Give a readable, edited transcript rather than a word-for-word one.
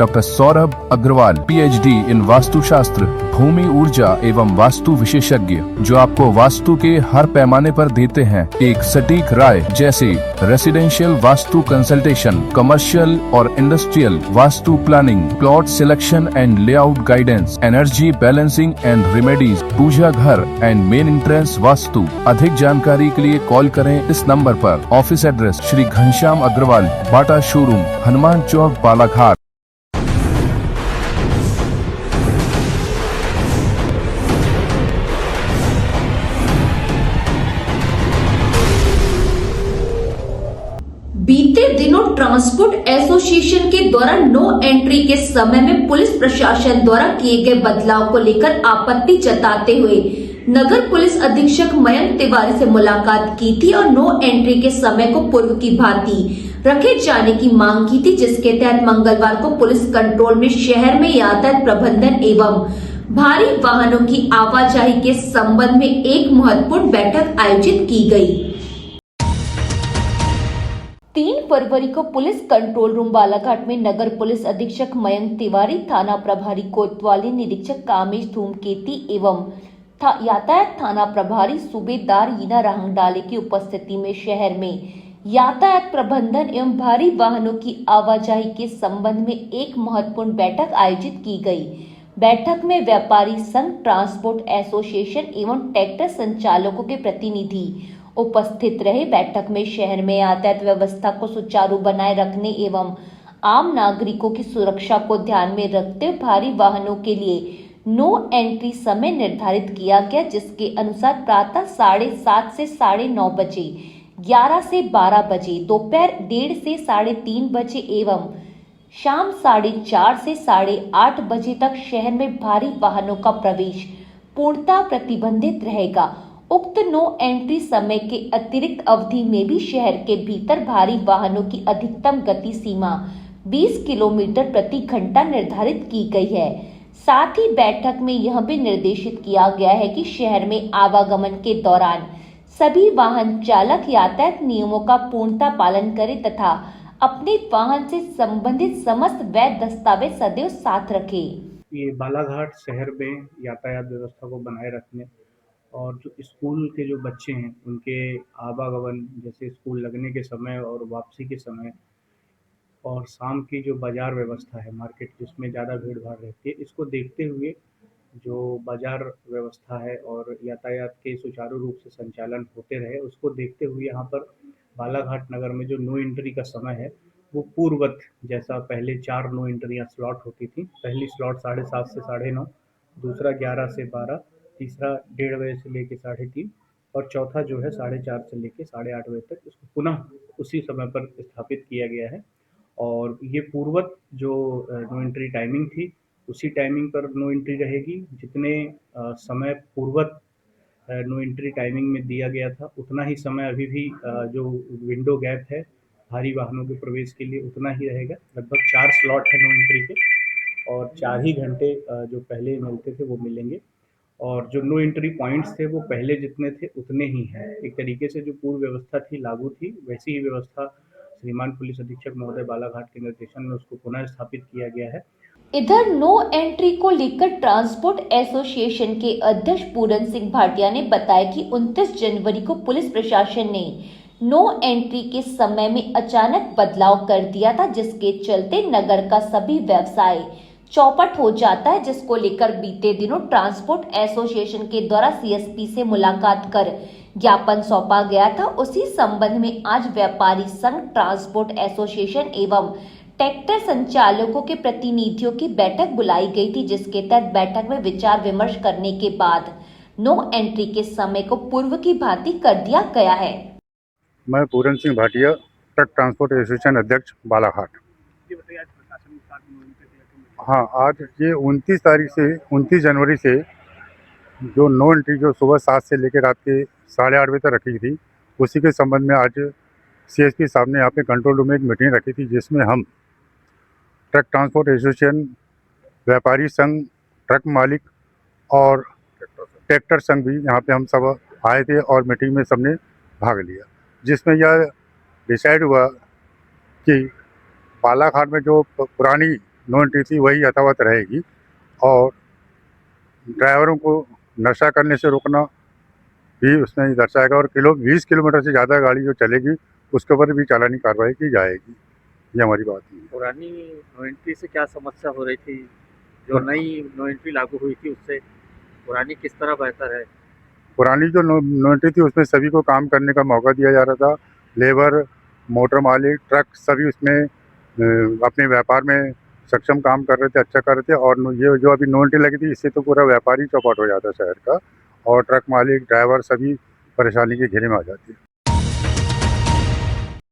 Doctor Saurabh Agarwal, PhD in Vastushastra, भूमि ऊर्जा एवं वास्तु विशेषज्ञ, जो आपको वास्तु के हर पैमाने पर देते हैं एक सटीक राय, जैसे रेसिडेंशियल वास्तु कंसल्टेशन, कमर्शियल और industrial Vastu planning, plot selection and layout guidance, energy balancing and remedies, puja ghar and main entrance vastu. अधिक जानकारी के लिए कॉल करें इस नंबर पर। Office address Shri Ghanshyam Agarwal, Bata showroom, Hanuman Chowk, Balaghat. बीते दिनों ट्रांसपोर्ट एसोसिएशन के द्वारा नो एंट्री के समय में पुलिस प्रशासन द्वारा किए गए बदलाव को लेकर आपत्ति जताते हुए नगर पुलिस अधीक्षक मयंक तिवारी से मुलाकात की थी और नो एंट्री के समय को पूर्व की भांति रखे जाने की मांग की थी, जिसके तहत मंगलवार को पुलिस कंट्रोल में शहर में यातायात प्रबंधन एवं भारी वाहनों की आवाजाही के संबंध में एक महत्वपूर्ण बैठक आयोजित की गई। 3 फरवरी को पुलिस कंट्रोल रूम बालाघाट में नगर पुलिस अधीक्षक मयंक तिवारी, थाना प्रभारी कोतवाली, निरीक्षक कामेश धूमकेती एवं यातायात थाना प्रभारी सूबेदार हीना राहंगडाले की उपस्थिति में शहर में यातायात प्रबंधन एवं भारी वाहनों की आवाजाही के संबंध में एक महत्वपूर्ण बैठक आयोजित की गई। बैठक में व्यापारी संघ, ट्रांसपोर्ट एसोसिएशन एवं ट्रैक्टर संचालकों के प्रतिनिधि उपस्थित रहे। बैठक में शहर में यातायात व्यवस्था को सुचारू बनाए रखने एवं आम नागरिकों की सुरक्षा को ध्यान में रखते हुए भारी वाहनों के लिए नो एंट्री समय निर्धारित किया गया, जिसके अनुसार प्रातः 7:30 से 9:30 बजे, 11 से 12 बजे, दोपहर 1:30 से 3:30 बजे एवं शाम 4:30 से 8:30 बजे तक शहर में भारी वाहनों का प्रवेश पूर्णतः प्रतिबंधित रहेगा। उक्त नो एंट्री समय के अतिरिक्त अवधि में भी शहर के भीतर भारी वाहनों की अधिकतम गति सीमा 20 किलोमीटर प्रति घंटा निर्धारित की गई है। साथ ही बैठक में यह भी निर्देशित किया गया है कि शहर में आवागमन के दौरान सभी वाहन चालक यातायात नियमों का पूर्णतः पालन करें तथा अपने वाहन से संबंधित समस्त वैध दस्तावेज सदैव साथ रखें। ये बालाघाट शहर में यातायात व्यवस्था को बनाए रखने और जो स्कूल के जो बच्चे हैं उनके आवागमन, जैसे स्कूल लगने के समय और वापसी के समय, और शाम की जो बाज़ार व्यवस्था है, मार्केट जिसमें ज़्यादा भीड़ भाड़ रहती है, इसको देखते हुए जो बाज़ार व्यवस्था है और यातायात के सुचारू रूप से संचालन होते रहे, उसको देखते हुए यहाँ पर बालाघाट नगर में जो नो एंट्री का समय है वो पूर्ववत, जैसा पहले 4 नो एंट्रियाँ स्लॉट होती थी। पहली स्लॉट 7:30 से 9:30, दूसरा 11 से 12, तीसरा 1:30 बजे से लेके 3:30 और चौथा जो है 4:30 से लेके 8:30 बजे तक, इसको पुनः उसी समय पर स्थापित किया गया है। और ये पूर्ववत जो नो एंट्री टाइमिंग थी, उसी टाइमिंग पर नो एंट्री रहेगी। जितने समय पूर्ववत नो एंट्री टाइमिंग में दिया गया था, उतना ही समय अभी भी जो विंडो गैप है भारी वाहनों के प्रवेश के लिए, उतना ही रहेगा। लगभग 4 स्लॉट है नो एंट्री के और 4 ही घंटे जो पहले मिलते थे वो मिलेंगे। और जो नो एंट्री पॉइंट्स थे वो पहले जितने थे उतने ही हैं। एक तरीके से जो पूर्व व्यवस्था थी लागू थी, वैसी ही व्यवस्था श्रीमान पुलिस अधीक्षक महोदय बालाघाट के निर्देशन में उसको पुनः स्थापित किया गया है। इधर नो एंट्री को लेकर ट्रांसपोर्ट एसोसिएशन के अध्यक्ष पूरन सिंह भाटिया ने बताया कि 29 जनवरी को पुलिस प्रशासन ने नो एंट्री के समय में अचानक बदलाव कर दिया था, जिसके चलते नगर का सभी व्यवसाय चौपट हो जाता है, जिसको लेकर बीते दिनों ट्रांसपोर्ट एसोसिएशन के द्वारा सीएसपी से मुलाकात कर ज्ञापन सौंपा गया था। उसी संबंध में आज व्यापारी संघ, ट्रांसपोर्ट एसोसिएशन एवं ट्रैक्टर संचालकों के प्रतिनिधियों की बैठक बुलाई गई थी, जिसके तहत बैठक में विचार विमर्श करने के बाद नो एंट्री के समय को पूर्व की भांति कर दिया गया है। मैं Puran Singh Bhatia, truck transport association अध्यक्ष बालाघाट। हाँ, आज ये 29 जनवरी से जो नो एंट्री जो सुबह 7 से लेकर रात के 8:30 बजे तक रखी थी, उसी के संबंध में आज सीएसपी साहब ने यहाँ पे कंट्रोल रूम में एक मीटिंग रखी थी, जिसमें हम ट्रक ट्रांसपोर्ट एसोसिएशन, व्यापारी संघ, ट्रक मालिक और ट्रैक्टर संघ भी यहाँ पे हम सब आए थे और मीटिंग में सबने भाग लिया, जिसमें यह डिसाइड हुआ कि बालाघाट में जो पुरानी नो एंट्री थी वही यथावत रहेगी। और ड्राइवरों को नशा करने से रोकना भी उसमें दर्शाएगा, और 20 किलोमीटर से ज़्यादा गाड़ी जो चलेगी उसके ऊपर भी चालानी कार्रवाई की जाएगी। ये हमारी बात है। पुरानी नो एंट्री से क्या समस्या हो रही थी? जो नई नो एंट्री लागू हुई थी उससे पुरानी किस तरह बेहतर है? पुरानी जो नो एंट्री थी उसमें सभी को काम करने का मौका दिया जा रहा था। लेबर, मोटर मालिक, ट्रक सभी उसमें अपने व्यापार में सक्षम काम कर रहे थे, अच्छा कर रहे थे। और ये जो अभी नो एंट्री लगी थी इससे तो पूरा व्यापार ही चौपट हो जाता शहर का, और ट्रक मालिक, ड्राइवर सभी परेशानी के घेरे में आ जाते हैं।